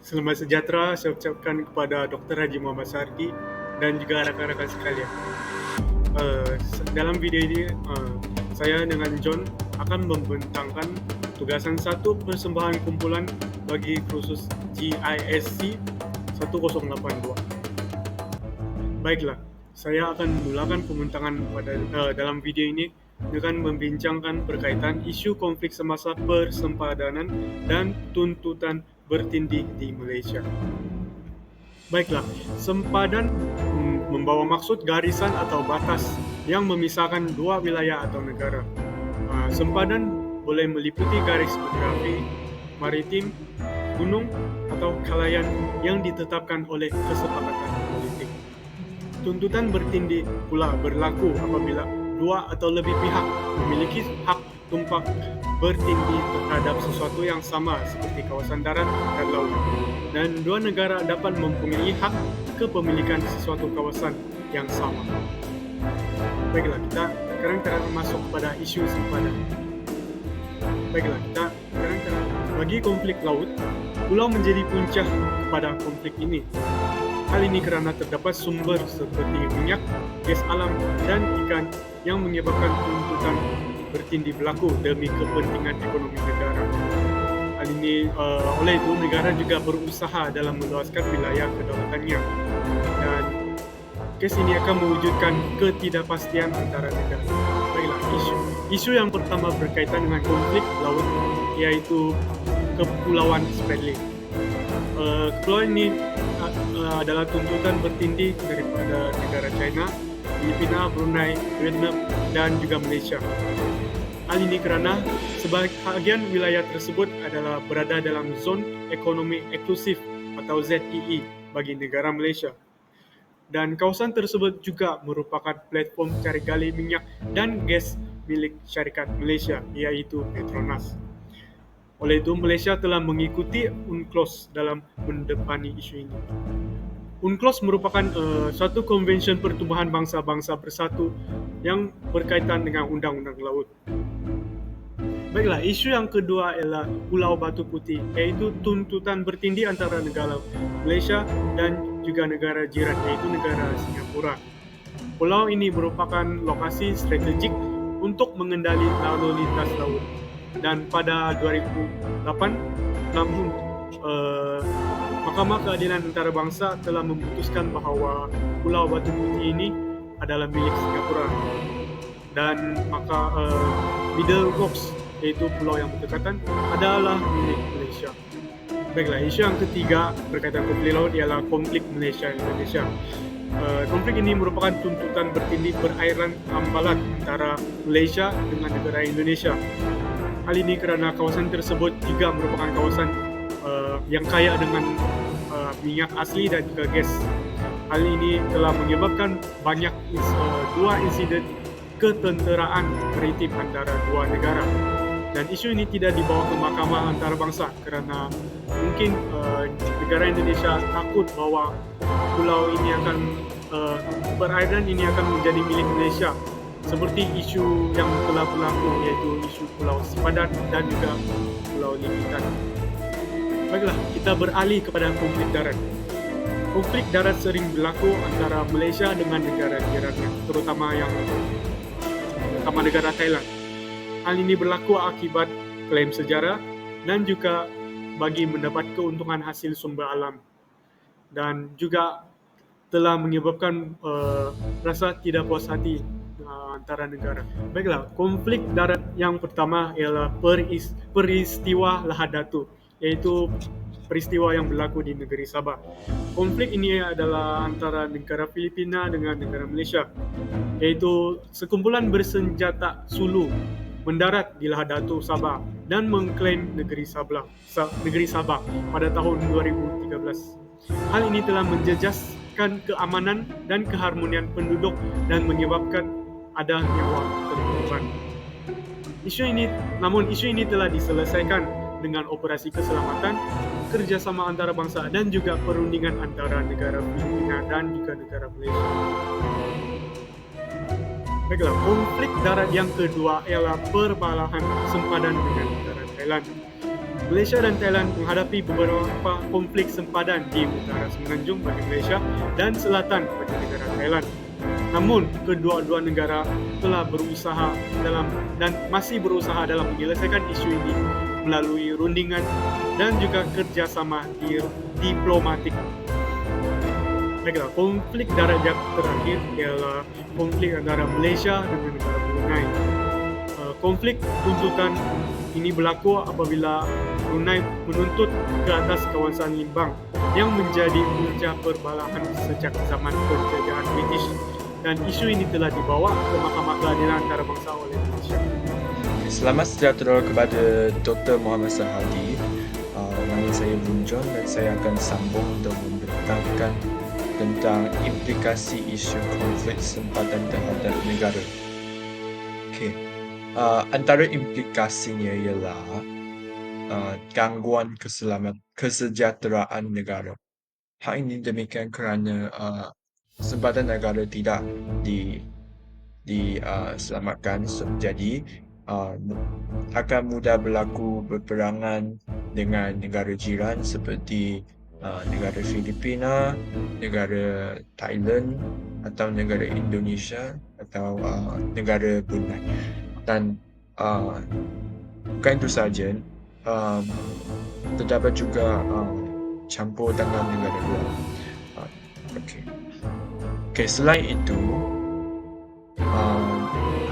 Selamat sejahtera saya ucapkan kepada Dr. Haji Muhammad Sardi dan juga rakan-rakan sekalian. Dalam video ini, saya dengan John akan membentangkan tugasan satu persembahan kumpulan bagi kursus GISC 1082. Baiklah, saya akan memulakan pembentangan dalam video ini dengan membincangkan berkaitan isu konflik semasa persempadanan dan tuntutan bertindih di Malaysia. Baiklah, sempadan membawa maksud garisan atau batas yang memisahkan dua wilayah atau negara. Sempadan boleh meliputi garis geografi, maritim, gunung, atau kalayan yang ditetapkan oleh kesepakatan politik. Tuntutan bertindih pula berlaku apabila dua atau lebih pihak memiliki hak tumpak bertindih terhadap sesuatu yang sama seperti kawasan darat dan laut, dan dua negara dapat mempunyai hak kepemilikan sesuatu kawasan yang sama. Baiklah, kita sekarang masuk pada isu sempadan. Baiklah, kita sekarang bagi konflik laut, pulau menjadi puncak kepada konflik ini. Hal ini kerana terdapat sumber seperti minyak, gas alam, dan ikan yang menyebabkan tuntutan bertindih berlaku demi kepentingan ekonomi negara. Hal ini oleh itu negara juga berusaha dalam meluaskan wilayah kedaulatannya, dan kes ini akan mewujudkan ketidakpastian antara negara. Baiklah, isu yang pertama berkaitan dengan konflik laut, iaitu Kepulauan Spratly. Kepulauan ini adalah tuntutan bertindih daripada negara China, Filipina, Brunei, Vietnam, dan juga Malaysia. Hal ini kerana sebahagian wilayah tersebut adalah berada dalam zon ekonomi eksklusif atau ZEE bagi negara Malaysia. Dan kawasan tersebut juga merupakan platform cari gali minyak dan gas milik syarikat Malaysia, iaitu Petronas. Oleh itu, Malaysia telah mengikuti UNCLOS dalam mendepani isu ini. UNCLOS merupakan suatu konvensyen pertubuhan bangsa-bangsa bersatu yang berkaitan dengan undang-undang laut. Baiklah, isu yang kedua ialah Pulau Batu Putih, iaitu tuntutan bertindih antara negara Malaysia dan juga negara jiran, iaitu negara Singapura. Pulau ini merupakan lokasi strategik untuk mengendali lalu lintas laut. Dan pada 2008, Mahkamah Keadilan Antarabangsa telah memutuskan bahawa Pulau Batu Putih ini adalah milik Singapura, dan maka Middle Rocks, iaitu pulau yang berdekatan, adalah milik Malaysia. Baiklah, isu yang ketiga berkaitan konflik laut ialah konflik Malaysia-Indonesia. Konflik ini merupakan tuntutan bertindih perairan tambalan antara Malaysia dengan negara Indonesia. Hal ini kerana kawasan tersebut juga merupakan kawasan yang kaya dengan minyak asli dan juga gas. Hal ini telah menyebabkan banyak dua insiden ketenteraan maritim antara dua negara. Dan isu ini tidak dibawa ke Mahkamah Antarabangsa kerana mungkin negara Indonesia takut bahawa pulau ini akan perairan ini akan menjadi milik Malaysia, seperti isu yang telah berlaku, iaitu isu Pulau Sempadan dan juga Pulau Limbitan. Baiklah, kita beralih kepada konflik darat. Konflik darat sering berlaku antara Malaysia dengan negara jirannya, terutama negara Thailand. Hal ini berlaku akibat klaim sejarah dan juga bagi mendapat keuntungan hasil sumber alam, dan juga telah menyebabkan rasa tidak puas hati antara negara. Baiklah, konflik darat yang pertama ialah peristiwa Lahad Datu, iaitu peristiwa yang berlaku di negeri Sabah. Konflik ini adalah antara negara Filipina dengan negara Malaysia, iaitu sekumpulan bersenjata Sulu mendarat di Lahad Datu, Sabah, dan mengklaim negeri Sabah pada tahun 2013. Hal ini telah menjejaskan keamanan dan keharmonian penduduk dan menyebabkan ada nyawa terkorban. Namun isu ini telah diselesaikan dengan operasi keselamatan, kerjasama antarabangsa, dan juga perundingan antara negara Filipina dan juga negara Malaysia. Baiklah, konflik darat yang kedua ialah perbalahan sempadan dengan negara Thailand. Malaysia dan Thailand menghadapi beberapa konflik sempadan di utara Semenanjung bagi Malaysia dan selatan bagi negara Thailand. Namun, kedua-dua negara telah berusaha dan masih berusaha dalam menyelesaikan isu ini melalui rundingan dan juga kerjasama diplomatik. Baiklah, konflik darjat terakhir ialah konflik antara Malaysia dengan negara Brunei. Konflik tuntutan ini berlaku apabila Brunei menuntut ke atas kawasan Limbang yang menjadi punca perbalahan sejak zaman penjajahan British, dan isu ini telah dibawa ke Mahkamah Keadilan Antarabangsa oleh Malaysia. Selamat sejahtera kepada Dr. Muhammad Sahadi. Nama saya Bun John dan saya akan sambung untuk memberitahukan tentang implikasi isu konflik sempadan terhadap negara. Antara implikasinya ialah gangguan kesejahteraan negara. Hal ini demikian kerana sempadan negara tidak diselamatkan. Jadi akan mudah berlaku berperangan dengan negara jiran seperti negara Filipina, negara Thailand atau negara Indonesia atau negara Brunei. Dan bukan itu saja, terdapat juga campur tangan negara luar. Selain itu,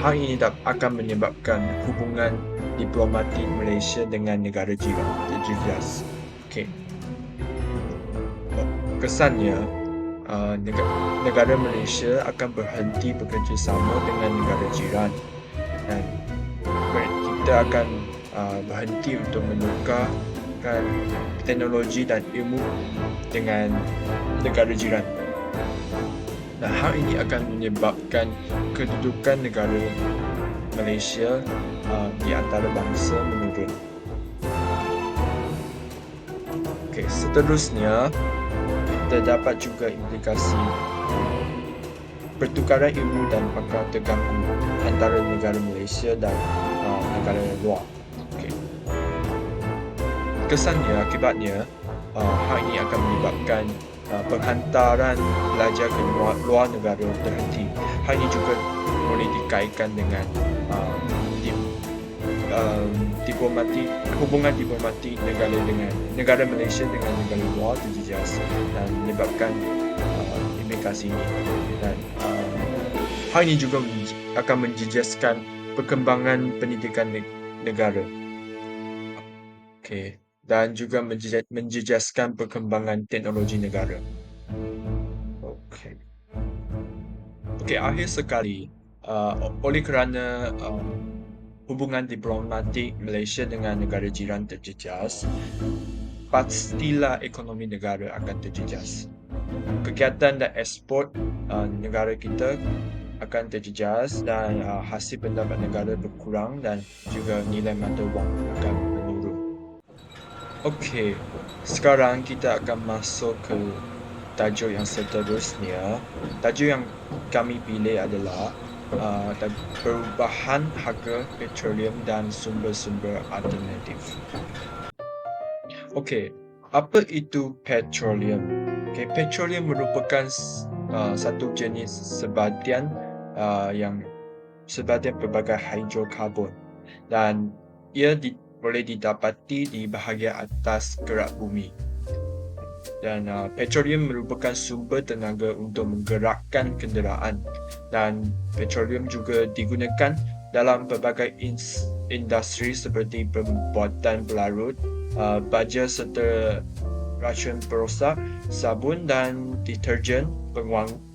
hal ini akan menyebabkan hubungan diplomatik Malaysia dengan negara jiran terjejas. Kesannya, negara Malaysia akan berhenti bekerjasama dengan negara jiran, dan kita akan berhenti untuk menukarkan teknologi dan ilmu dengan negara jiran. Dan hal ini akan menyebabkan kedudukan negara Malaysia di antara bangsa menurun. Seterusnya, terdapat juga implikasi pertukaran ilmu dan pakar terganggu antara negara Malaysia dan negara luar. Kesannya, akibatnya, hal ini akan menyebabkan penghantaran pelajar ke luar negara terhenti. Hal ini juga boleh dikaitkan dengan hubungan diplomatik negara Malaysia dengan negara luar terjejas dan menyebabkan implikasi ini. Dan hal ini juga akan menjejaskan perkembangan pendidikan negara. Dan juga menjejaskan perkembangan teknologi negara. Akhir sekali, oleh kerana hubungan diplomatik Malaysia dengan negara jiran terjejas, pastilah ekonomi negara akan terjejas. Kegiatan dan ekspor negara kita akan terjejas dan hasil pendapat negara berkurang dan juga nilai mata wang akan menurun. Sekarang kita akan masuk ke tajuk yang seterusnya. Tajuk yang kami pilih adalah perubahan harga petroleum dan sumber-sumber alternatif. Apa itu petroleum? Petroleum merupakan satu jenis sebadian pelbagai hidrokarbon, dan ia boleh didapati di bahagian atas kerak bumi. Dan petroleum merupakan sumber tenaga untuk menggerakkan kenderaan, dan petroleum juga digunakan dalam pelbagai industri seperti pembuatan pelarut, baja serta racun perosak, sabun dan deterjen,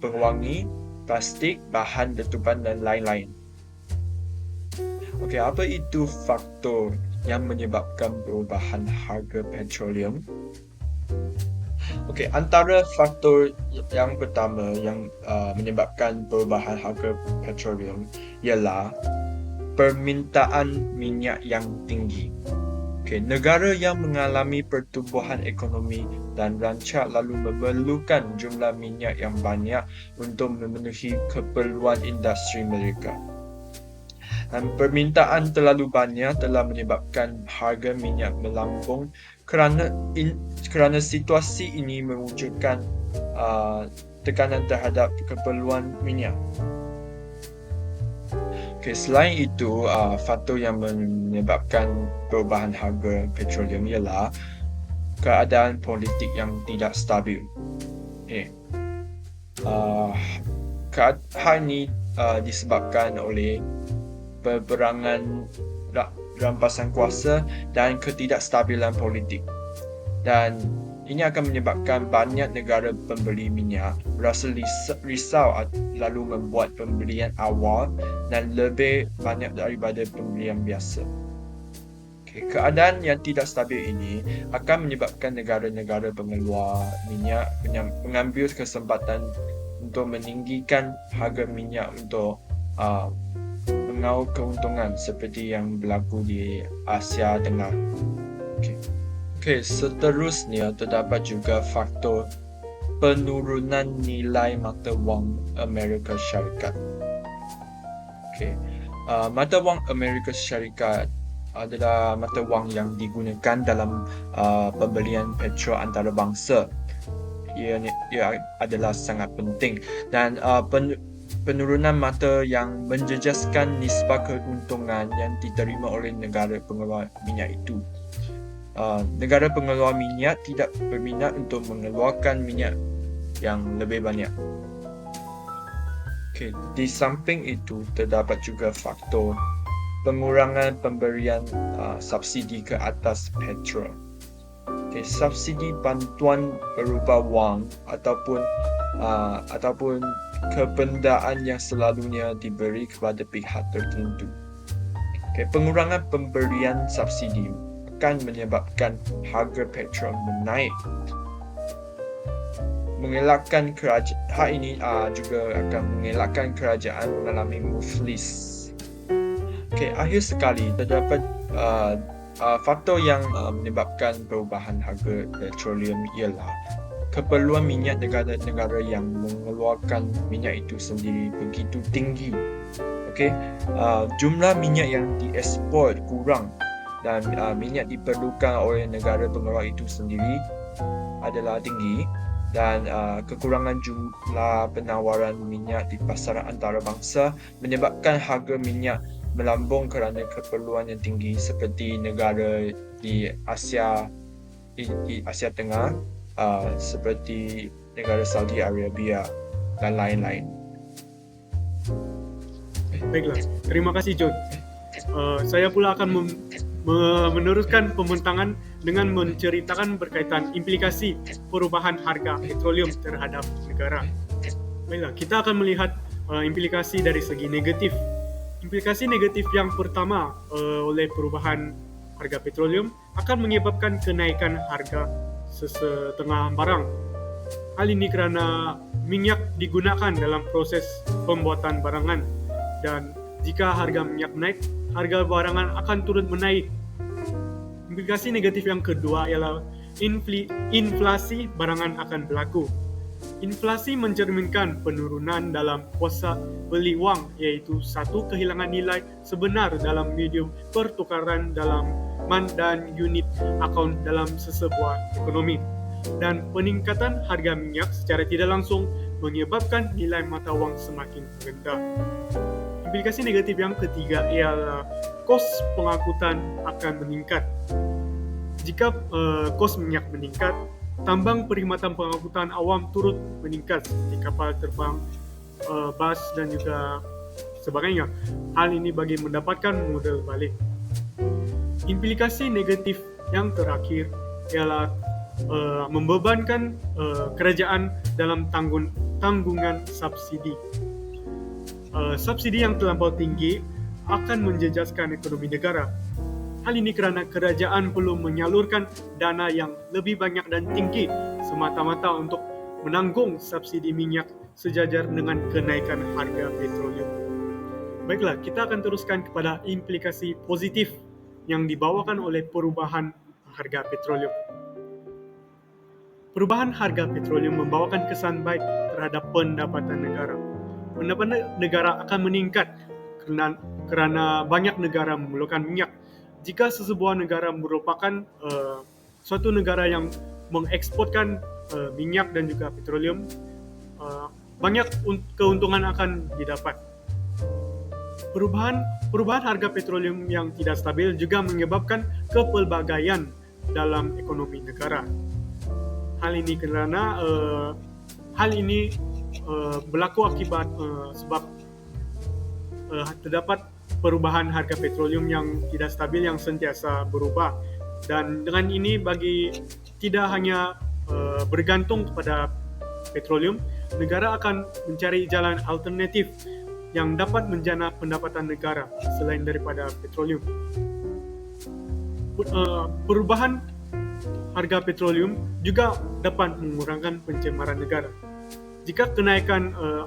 pengwangi, plastik, bahan letupan dan lain-lain. Apa itu faktor yang menyebabkan perubahan harga petroleum? Antara faktor yang pertama yang menyebabkan perubahan harga petroleum ialah permintaan minyak yang tinggi. Negara yang mengalami pertumbuhan ekonomi dan rancak lalu memerlukan jumlah minyak yang banyak untuk memenuhi keperluan industri mereka. Dan permintaan terlalu banyak telah menyebabkan harga minyak melambung kerana situasi ini mewujudkan tekanan terhadap keperluan minyak. Selain itu, faktor yang menyebabkan perubahan harga petroleum ialah keadaan politik yang tidak stabil. Hal ini disebabkan oleh peperangan rampasan kuasa dan ketidakstabilan politik. Dan ini akan menyebabkan banyak negara pembeli minyak merasa risau lalu membuat pembelian awal dan lebih banyak daripada pembelian biasa. Keadaan yang tidak stabil ini akan menyebabkan negara-negara pengeluar minyak mengambil kesempatan untuk meninggikan harga minyak untuk mengau keuntungan seperti yang berlaku di Asia Tengah. Seterusnya terdapat juga faktor penurunan nilai mata wang Amerika Syarikat. Mata wang Amerika Syarikat adalah mata wang yang digunakan dalam pembelian petrol antarabangsa. Ia adalah sangat penting dan penurunan mata yang menjejaskan nisbah keuntungan yang diterima oleh negara pengeluar minyak itu. Negara pengeluar minyak tidak berminat untuk mengeluarkan minyak yang lebih banyak. Di samping itu, terdapat juga faktor pengurangan pemberian subsidi ke atas petrol. Subsidi bantuan berupa wang ataupun kebendaan yang selalunya diberi kepada pihak tertentu. Pengurangan pemberian subsidi akan menyebabkan harga petrol menaik. Hal ini juga akan mengelakkan kerajaan mengalami muflis. Akhir sekali, terdapat faktor yang menyebabkan perubahan harga petroleum ialah keperluan minyak negara-negara yang mengeluarkan minyak itu sendiri begitu tinggi. Jumlah minyak yang diekspor kurang dan minyak diperlukan oleh negara pengeluar itu sendiri adalah tinggi, dan kekurangan jumlah penawaran minyak di pasaran antarabangsa menyebabkan harga minyak melambung kerana keperluan yang tinggi seperti negara di Asia Tengah, seperti negara Saudi Arabia dan lain-lain. Baiklah, terima kasih John. Saya pula akan meneruskan pembincangan dengan menceritakan berkaitan implikasi perubahan harga petroleum terhadap negara. Baiklah, kita akan melihat implikasi dari segi negatif. Implikasi negatif yang pertama oleh perubahan harga petroleum akan menyebabkan kenaikan harga sesetengah barang. Hal ini kerana minyak digunakan dalam proses pembuatan barangan, dan jika harga minyak naik, harga barangan akan turut menaik. Implikasi negatif yang kedua ialah inflasi barangan akan berlaku. Inflasi mencerminkan penurunan dalam kuasa beli wang, iaitu satu kehilangan nilai sebenar dalam medium pertukaran dalam dan unit akaun dalam sesebuah ekonomi. Dan peningkatan harga minyak secara tidak langsung menyebabkan nilai mata wang semakin rendah. Implikasi negatif yang ketiga ialah kos pengangkutan akan meningkat. Jika kos minyak meningkat, tambang perkhidmatan pengangkutan awam turut meningkat seperti kapal terbang, bas dan juga sebagainya. Hal ini bagi mendapatkan modal balik. Implikasi negatif yang terakhir ialah membebankan kerajaan dalam tanggungan subsidi. Subsidi yang terlampau tinggi akan menjejaskan ekonomi negara. Hal ini kerana kerajaan perlu menyalurkan dana yang lebih banyak dan tinggi semata-mata untuk menanggung subsidi minyak sejajar dengan kenaikan harga petroleum. Baiklah, kita akan teruskan kepada implikasi positif yang dibawakan oleh perubahan harga petroleum. Perubahan harga petroleum membawakan kesan baik terhadap pendapatan negara. Pendapatan negara akan meningkat kerana banyak negara memerlukan minyak. Jika sesebuah negara merupakan suatu negara yang mengeksporkan minyak dan juga petroleum, banyak keuntungan akan didapat. Perubahan harga petroleum yang tidak stabil juga menyebabkan kepelbagaian dalam ekonomi negara. Hal ini berlaku akibat sebab terdapat perubahan harga petroleum yang tidak stabil yang sentiasa berubah, dan dengan ini tidak hanya bergantung kepada petroleum, negara akan mencari jalan alternatif yang dapat menjana pendapatan negara selain daripada petroleum. Perubahan harga petroleum juga dapat mengurangkan pencemaran negara. Jika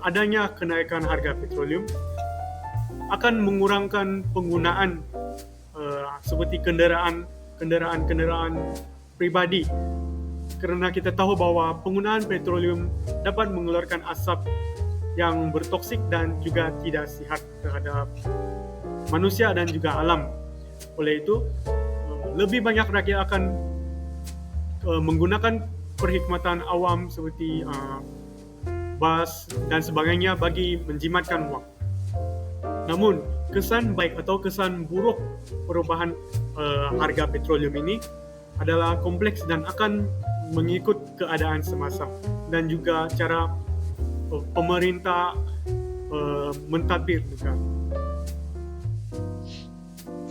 adanya kenaikan harga petroleum akan mengurangkan penggunaan seperti kenderaan pribadi, kerana kita tahu bahawa penggunaan petroleum dapat mengeluarkan asap yang bertoksik dan juga tidak sihat terhadap manusia dan juga alam. Oleh itu, lebih banyak rakyat akan menggunakan perkhidmatan awam seperti bas dan sebagainya bagi menjimatkan wang. Namun, kesan baik atau kesan buruk perubahan harga petroleum ini adalah kompleks dan akan mengikut keadaan semasa dan juga cara pemerintah mentadbir negara.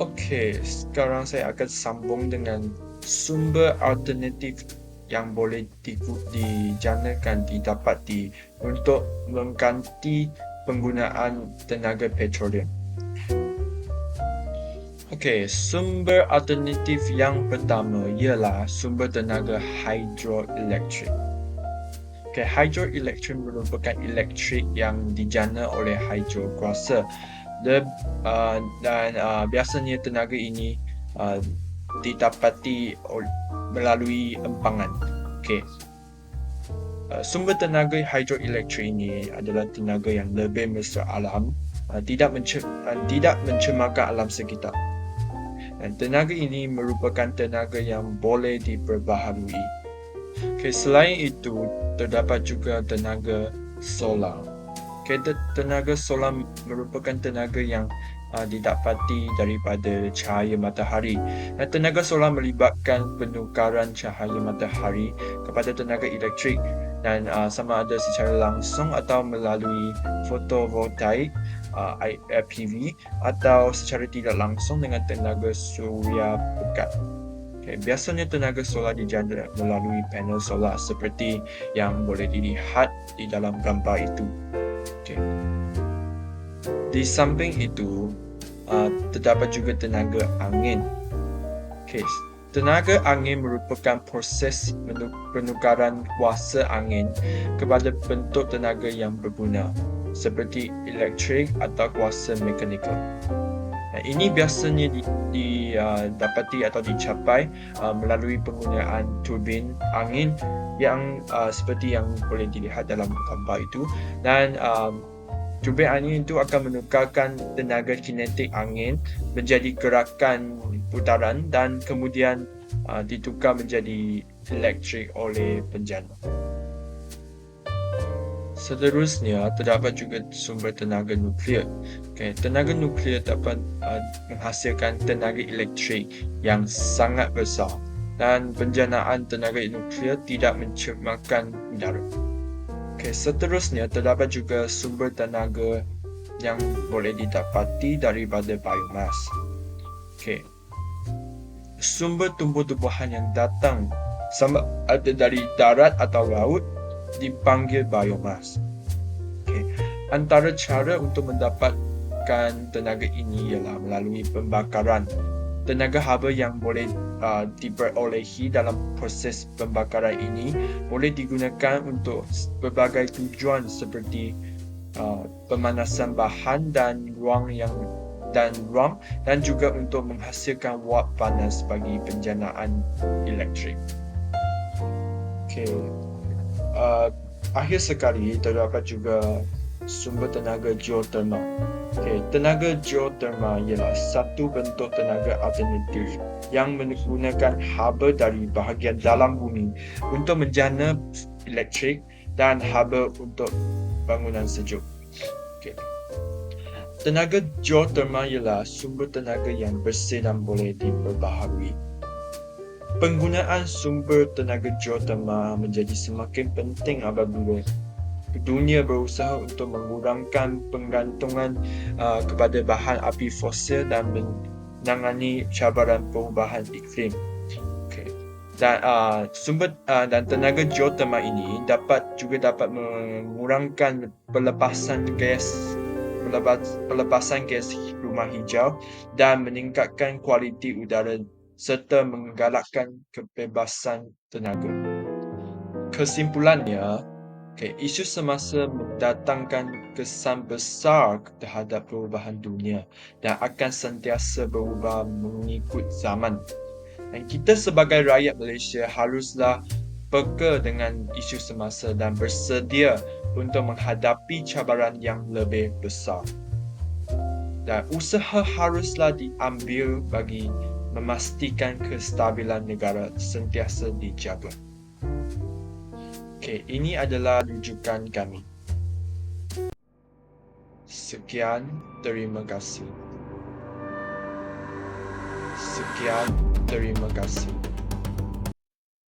Okey, sekarang saya akan sambung dengan sumber alternatif yang boleh didapati untuk mengganti penggunaan tenaga petroleum. Okey, sumber alternatif yang pertama ialah sumber tenaga hidroelektrik. Okay, hidroelektrik merupakan elektrik yang dijana oleh hidro kuasa dan biasanya tenaga ini didapati melalui empangan. Okay. Sumber tenaga hidroelektrik ini adalah tenaga yang lebih mesra alam, tidak mencemarkan alam sekitar. Dan tenaga ini merupakan tenaga yang boleh diperbaharui. Okay, selain itu, terdapat juga tenaga solar. Okay, tenaga solar merupakan tenaga yang didapati daripada cahaya matahari. Dan tenaga solar melibatkan penukaran cahaya matahari kepada tenaga elektrik dan sama ada secara langsung atau melalui fotovoltaik PV atau secara tidak langsung dengan tenaga suria pekat. Okay, biasanya tenaga solar dijana melalui panel solar seperti yang boleh dilihat di dalam gambar itu. Okay. Di samping itu, terdapat juga tenaga angin. Okay. Tenaga angin merupakan proses penukaran kuasa angin kepada bentuk tenaga yang berguna seperti elektrik atau kuasa mekanikal. Ini biasanya didapati atau dicapai melalui penggunaan turbin angin yang seperti yang boleh dilihat dalam gambar itu, dan turbin angin itu akan menukarkan tenaga kinetik angin menjadi gerakan putaran dan kemudian ditukar menjadi elektrik oleh penjana. Seterusnya, terdapat juga sumber tenaga nuklear. Okay, tenaga nuklear dapat menghasilkan tenaga elektrik yang sangat besar dan penjanaan tenaga nuklear tidak mencemarkan udara. Okay, seterusnya, terdapat juga sumber tenaga yang boleh didapati daripada biomas. Okay. Sumber tumbuh-tumbuhan yang datang sama ada dari darat atau laut dipanggil biomas. Okay. Antara cara untuk mendapatkan tenaga ini ialah melalui pembakaran. Tenaga haba yang boleh diperolehi dalam proses pembakaran ini boleh digunakan untuk berbagai tujuan seperti pemanasan bahan dan ruang dan juga untuk menghasilkan wap panas bagi penjanaan elektrik. Okay. Akhir sekali, terdapat juga sumber tenaga geotermal. Okay, tenaga geotermal ialah satu bentuk tenaga alternatif yang menggunakan haba dari bahagian dalam bumi untuk menjana elektrik dan haba untuk bangunan sejuk. Okay. Tenaga geotermal ialah sumber tenaga yang bersih dan boleh diperbaharui. Penggunaan sumber tenaga geotermal menjadi semakin penting apabila dunia berusaha untuk mengurangkan penggantungan kepada bahan api fosil dan menangani cabaran perubahan iklim. Okay. Dan tenaga geotermal ini juga dapat mengurangkan pelepasan gas rumah hijau dan meningkatkan kualiti udara serta menggalakkan kebebasan tenaga. Kesimpulannya, isu semasa mendatangkan kesan besar terhadap perubahan dunia dan akan sentiasa berubah mengikut zaman. Dan kita sebagai rakyat Malaysia haruslah peka dengan isu semasa dan bersedia untuk menghadapi cabaran yang lebih besar. Dan usaha haruslah diambil bagi memastikan kestabilan negara sentiasa dijaga. Okay, ini adalah rujukan kami. Sekian, terima kasih.